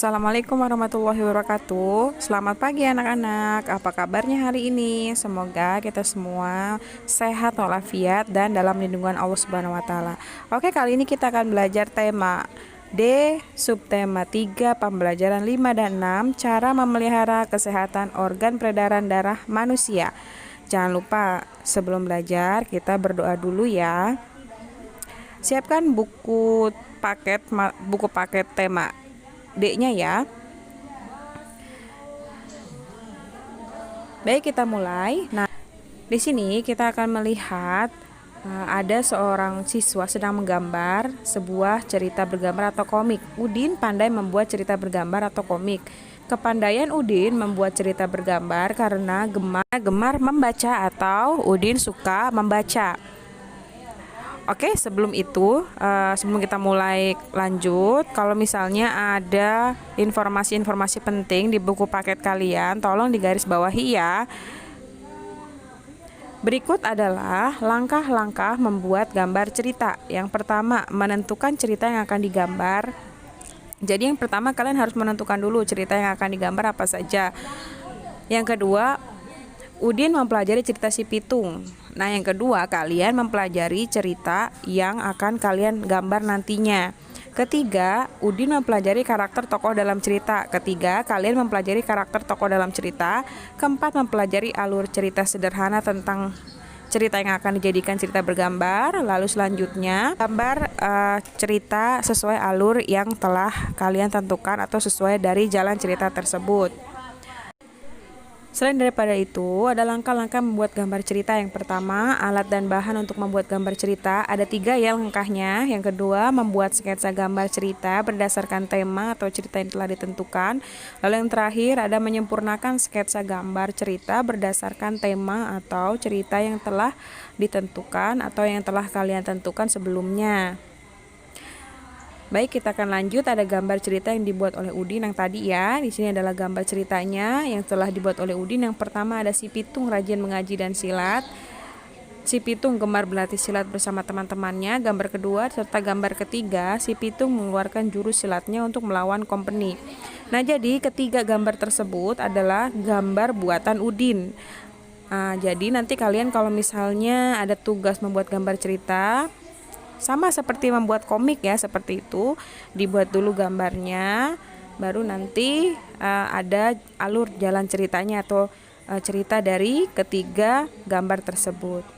Assalamualaikum warahmatullahi wabarakatuh. Selamat pagi anak-anak. Apa kabarnya hari ini? Semoga kita semua sehat walafiat dan dalam lindungan Allah Subhanahu wa taala. Oke, kali ini kita akan belajar tema D, subtema 3, pembelajaran 5 dan 6, cara memelihara kesehatan organ peredaran darah manusia. Jangan lupa sebelum belajar kita berdoa dulu ya. Siapkan buku paket tema D-nya ya. Baik, kita mulai. Nah, di sini kita akan melihat ada seorang siswa sedang menggambar sebuah cerita bergambar atau komik. Udin pandai membuat cerita bergambar atau komik. Kepandaian Udin membuat cerita bergambar karena gemar membaca atau Udin suka membaca. Oke, sebelum itu, sebelum kita mulai lanjut, kalau misalnya ada informasi-informasi penting di buku paket kalian, tolong digarisbawahi ya. Berikut adalah langkah-langkah membuat gambar cerita. Yang pertama, menentukan cerita yang akan digambar. Jadi yang pertama kalian harus menentukan dulu cerita yang akan digambar apa saja. Yang kedua, Udin mempelajari cerita si Pitung. Nah, yang kedua, kalian mempelajari cerita yang akan kalian gambar nantinya. Ketiga, Udin mempelajari karakter tokoh dalam cerita. Ketiga, kalian mempelajari karakter tokoh dalam cerita. Keempat, mempelajari alur cerita sederhana tentang cerita yang akan dijadikan cerita bergambar. Lalu selanjutnya, gambar cerita sesuai alur yang telah kalian tentukan atau sesuai dari jalan cerita tersebut. Selain daripada itu, ada langkah-langkah membuat gambar cerita. Yang pertama, alat dan bahan untuk membuat gambar cerita. Ada 3 ya langkahnya. Yang kedua, membuat sketsa gambar cerita berdasarkan tema atau cerita yang telah ditentukan. Lalu yang terakhir, ada menyempurnakan sketsa gambar cerita berdasarkan tema atau cerita yang telah ditentukan atau yang telah kalian tentukan sebelumnya. Baik, kita akan lanjut. Ada gambar cerita yang dibuat oleh Udin yang tadi ya. Di sini adalah gambar ceritanya yang telah dibuat oleh Udin. Yang pertama ada si Pitung rajin mengaji dan silat. Si Pitung gemar berlatih silat bersama teman-temannya. Gambar kedua serta gambar ketiga, si Pitung mengeluarkan jurus silatnya untuk melawan company. Nah, jadi ketiga gambar tersebut adalah gambar buatan Udin. Jadi nanti kalian kalau misalnya ada tugas membuat gambar cerita, sama seperti membuat komik ya, seperti itu. Dibuat dulu gambarnya, baru nanti ada alur jalan ceritanya atau cerita dari ketiga gambar tersebut.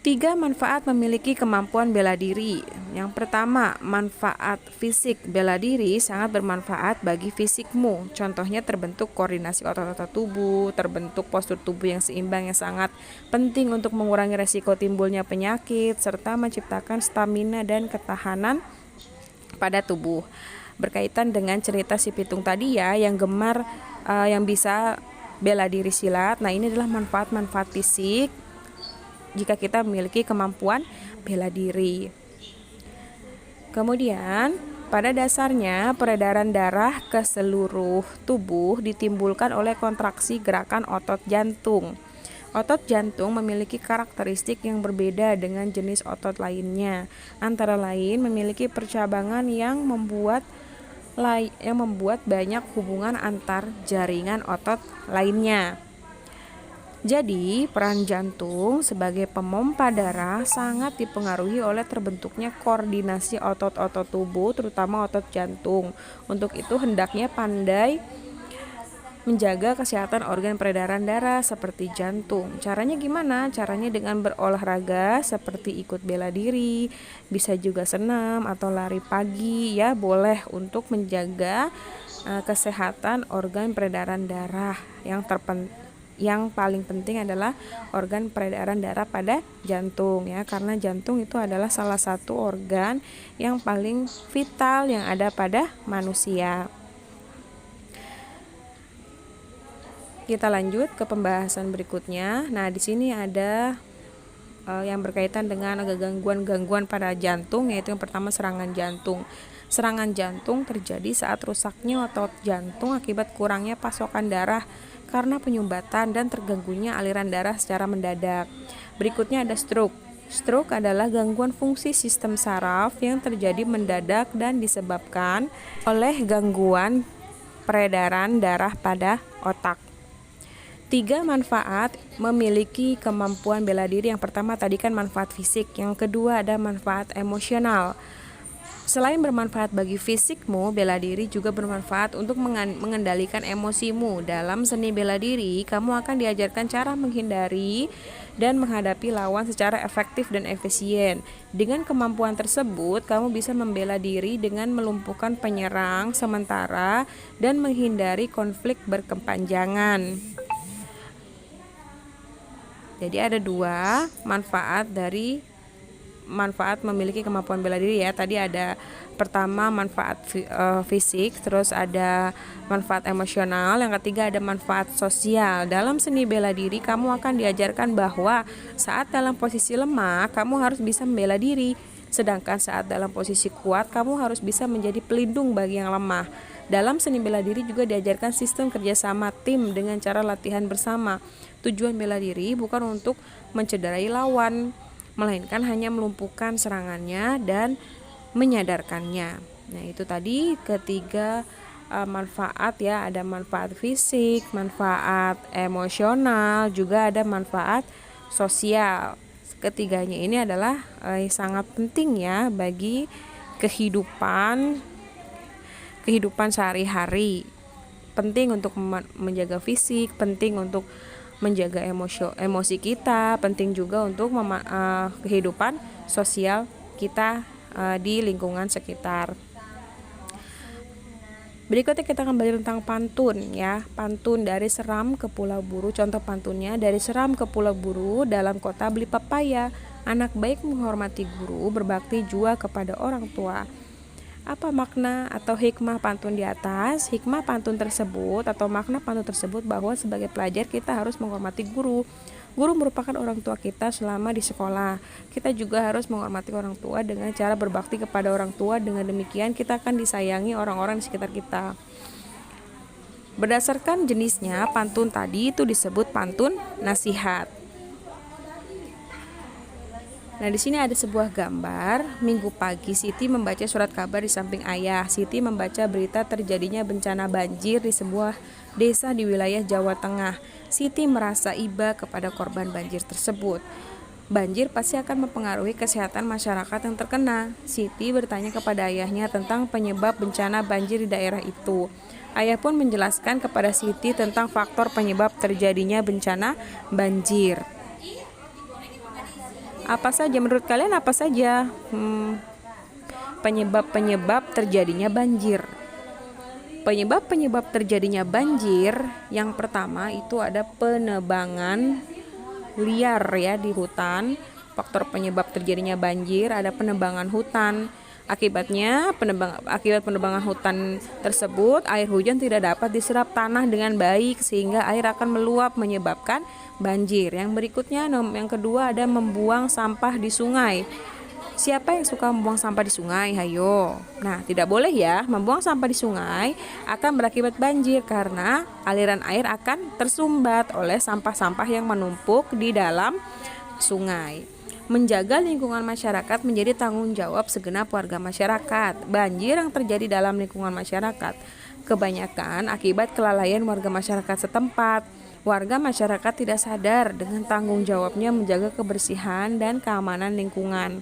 3 manfaat memiliki kemampuan bela diri. Yang pertama, manfaat fisik. Bela diri sangat bermanfaat bagi fisikmu. Contohnya terbentuk koordinasi otot-otot tubuh, terbentuk postur tubuh yang seimbang yang sangat penting untuk mengurangi resiko timbulnya penyakit, serta menciptakan stamina dan ketahanan pada tubuh. Berkaitan dengan cerita si Pitung tadi ya, yang gemar yang bisa bela diri silat. Nah, ini adalah manfaat-manfaat fisik jika kita memiliki kemampuan bela diri. Kemudian, pada dasarnya peredaran darah ke seluruh tubuh ditimbulkan oleh kontraksi gerakan otot jantung. Otot jantung memiliki karakteristik yang berbeda dengan jenis otot lainnya. Antara lain memiliki percabangan yang membuat banyak hubungan antar jaringan otot lainnya. Jadi, peran jantung sebagai pemompa darah sangat dipengaruhi oleh terbentuknya koordinasi otot-otot tubuh, terutama otot jantung. Untuk itu, hendaknya pandai menjaga kesehatan organ peredaran darah seperti jantung. Caranya gimana? Caranya dengan berolahraga seperti ikut bela diri, bisa juga senam atau lari pagi ya, boleh untuk menjaga kesehatan organ peredaran darah. Yang paling penting adalah organ peredaran darah pada jantung ya, karena jantung itu adalah salah satu organ yang paling vital yang ada pada manusia. Kita lanjut ke pembahasan berikutnya. Nah, di sini ada yang berkaitan dengan gangguan-gangguan pada jantung, yaitu yang pertama serangan jantung. Serangan jantung terjadi saat rusaknya otot jantung akibat kurangnya pasokan darah karena penyumbatan dan terganggunya aliran darah secara mendadak. Berikutnya ada stroke. Stroke adalah gangguan fungsi sistem saraf yang terjadi mendadak dan disebabkan oleh gangguan peredaran darah pada otak. 3 manfaat memiliki kemampuan bela diri. Yang pertama tadi kan manfaat fisik, yang kedua ada manfaat emosional. Selain bermanfaat bagi fisikmu, bela diri juga bermanfaat untuk mengendalikan emosimu. Dalam seni bela diri, kamu akan diajarkan cara menghindari dan menghadapi lawan secara efektif dan efisien. Dengan kemampuan tersebut, kamu bisa membela diri dengan melumpuhkan penyerang sementara dan menghindari konflik berkepanjangan. Jadi ada 2 manfaat memiliki kemampuan bela diri ya. Tadi ada pertama manfaat fisik, terus ada manfaat emosional, yang ketiga ada manfaat sosial. Dalam seni bela diri, kamu akan diajarkan bahwa saat dalam posisi lemah, kamu harus bisa membela diri. Sedangkan saat dalam posisi kuat, kamu harus bisa menjadi pelindung bagi yang lemah. Dalam seni bela diri juga diajarkan sistem kerjasama tim dengan cara latihan bersama. Tujuan bela diri bukan untuk mencederai lawan, melainkan hanya melumpuhkan serangannya dan menyadarkannya. Nah, itu tadi ketiga manfaat ya, ada manfaat fisik, manfaat emosional, juga ada manfaat sosial. Ketiganya ini adalah sangat penting ya bagi kehidupan sehari-hari. Penting untuk menjaga fisik, penting untuk menjaga emosi kita, penting juga untuk kehidupan sosial kita di lingkungan sekitar. Berikutnya kita akan belajar tentang pantun ya. Pantun dari Seram ke Pulau Buru. Contoh pantunnya, dari Seram ke Pulau Buru, dalam kota beli pepaya. Anak baik menghormati guru, berbakti jua kepada orang tua. Apa makna atau hikmah pantun di atas? Hikmah pantun tersebut atau makna pantun tersebut bahwa sebagai pelajar kita harus menghormati guru. Guru merupakan orang tua kita selama di sekolah. Kita juga harus menghormati orang tua dengan cara berbakti kepada orang tua. Dengan demikian kita akan disayangi orang-orang di sekitar kita. Berdasarkan jenisnya, pantun tadi itu disebut pantun nasihat. Nah, di sini ada sebuah gambar. Minggu pagi Siti membaca surat kabar di samping ayah. Siti membaca berita terjadinya bencana banjir di sebuah desa di wilayah Jawa Tengah. Siti merasa iba kepada korban banjir tersebut. Banjir pasti akan mempengaruhi kesehatan masyarakat yang terkena. Siti bertanya kepada ayahnya tentang penyebab bencana banjir di daerah itu. Ayah pun menjelaskan kepada Siti tentang faktor penyebab terjadinya bencana banjir. Apa saja menurut kalian, apa saja penyebab terjadinya banjir? Penyebab terjadinya banjir yang pertama itu ada penebangan liar ya di hutan. Faktor penyebab terjadinya banjir ada penebangan hutan. Akibat penebangan hutan tersebut, air hujan tidak dapat diserap tanah dengan baik sehingga air akan meluap menyebabkan banjir. Yang berikutnya, yang kedua ada membuang sampah di sungai. Siapa yang suka membuang sampah di sungai? Hayo. Nah, tidak boleh ya, membuang sampah di sungai akan berakibat banjir karena aliran air akan tersumbat oleh sampah-sampah yang menumpuk di dalam sungai. Menjaga lingkungan masyarakat menjadi tanggung jawab segenap warga masyarakat. Banjir yang terjadi dalam lingkungan masyarakat kebanyakan akibat kelalaian warga masyarakat setempat. Warga masyarakat tidak sadar dengan tanggung jawabnya menjaga kebersihan dan keamanan lingkungan.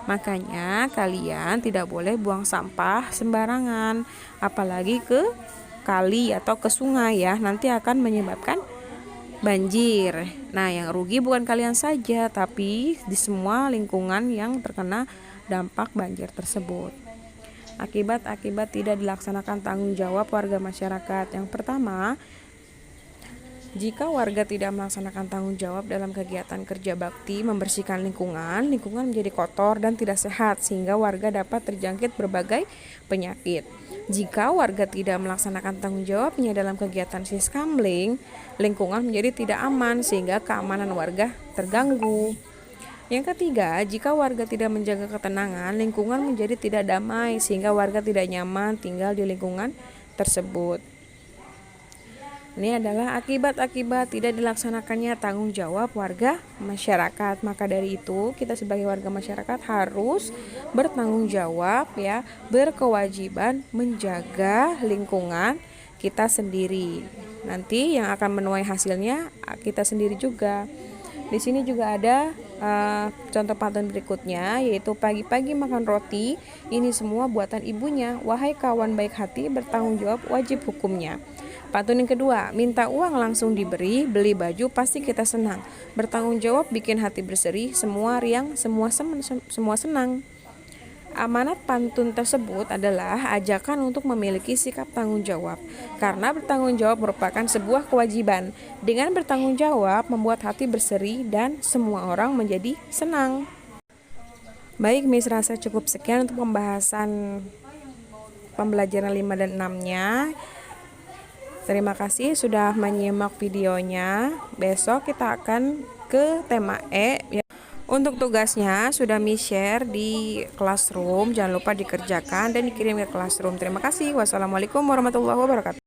Makanya kalian tidak boleh buang sampah sembarangan, apalagi ke kali atau ke sungai ya, nanti akan menyebabkan banjir. Nah, yang rugi bukan kalian saja, tapi di semua lingkungan yang terkena dampak banjir tersebut. Akibat-akibat tidak dilaksanakan tanggung jawab warga masyarakat. Yang pertama, jika warga tidak melaksanakan tanggung jawab dalam kegiatan kerja bakti membersihkan lingkungan menjadi kotor dan tidak sehat sehingga warga dapat terjangkit berbagai penyakit. Jika warga tidak melaksanakan tanggung jawabnya dalam kegiatan siskamling, lingkungan menjadi tidak aman sehingga keamanan warga terganggu. Yang ketiga, jika warga tidak menjaga ketenangan, lingkungan menjadi tidak damai sehingga warga tidak nyaman tinggal di lingkungan tersebut. Ini adalah akibat-akibat tidak dilaksanakannya tanggung jawab warga masyarakat. Maka dari itu, kita sebagai warga masyarakat harus bertanggung jawab ya, berkewajiban menjaga lingkungan kita sendiri. Nanti yang akan menuai hasilnya kita sendiri juga. Di sini juga ada contoh pantun berikutnya, yaitu pagi-pagi makan roti, ini semua buatan ibunya. Wahai kawan baik hati, bertanggung jawab wajib hukumnya. Pantun yang kedua, minta uang langsung diberi, beli baju pasti kita senang. Bertanggung jawab bikin hati berseri, semua riang, semua senang. Amanat pantun tersebut adalah ajakan untuk memiliki sikap tanggung jawab, karena bertanggung jawab merupakan sebuah kewajiban. Dengan bertanggung jawab membuat hati berseri dan semua orang menjadi senang. Baik, Miss rasa cukup sekian untuk pembahasan pembelajaran 5 dan 6-nya. Terima kasih sudah menyimak videonya. Besok kita akan ke tema E. Untuk tugasnya sudah Miss share di Classroom. Jangan lupa dikerjakan dan dikirim ke Classroom. Terima kasih. Wassalamualaikum warahmatullahi wabarakatuh.